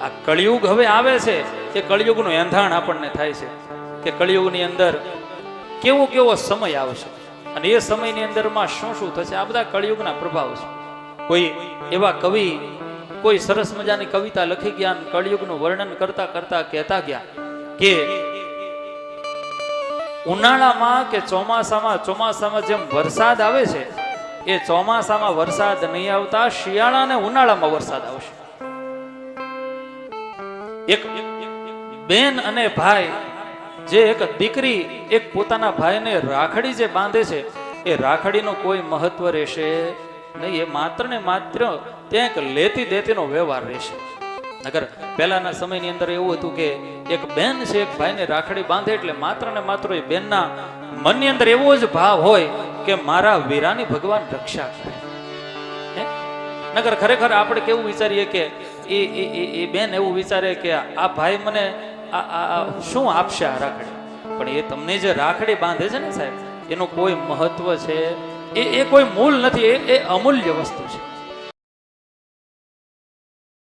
આ કળિયુગ હવે આવે છે એ કળિયુગનું એંધાણ આપણને થાય છે કે કળિયુગની અંદર કેવો કેવો સમય આવશે અને એ સમયની અંદરમાં શું શું થશે. આ બધા કળિયુગના પ્રભાવ છે. કોઈ એવા કવિ કોઈ સરસ મજાની કવિતા લખી ગયા અને કળિયુગનું વર્ણન કરતા કરતા કહેતા ગયા કે ઉનાળામાં કે ચોમાસામાં જેમ વરસાદ આવે છે એ ચોમાસામાં વરસાદ નહીં આવતા શિયાળા અને ઉનાળામાં વરસાદ આવશે. એક બેન અને ભાઈ જે એક દીકરી એક પોતાના ભાઈને રાખડી જે બાંધે છે એ રાખડીનું કોઈ મહત્વ રહેશે નહીં. એ માત્ર ને માત્ર ત્યાં એક લેતી દેતીનો વ્યવહાર રહેશે. નગર પહેલાના સમયની અંદર એવું હતું કે એક બેન છે એક ભાઈને રાખડી બાંધે એટલે માત્ર ને માત્ર એ બેનના મનની અંદર એવો જ ભાવ હોય કે મારા વીરાની ભગવાન રક્ષા કરે. નગર ખરેખર આપણે કેવું વિચારીએ કે એ બેન એવું વિચારે કે આ ભાઈ મને શું આપશે આ રાખડી, પણ એ તમને જે રાખડી બાંધે છે ને સાહેબ એનું કોઈ મહત્વ છે, એ કોઈ મૂળ નથી, એ અમૂલ્ય વસ્તુ છે.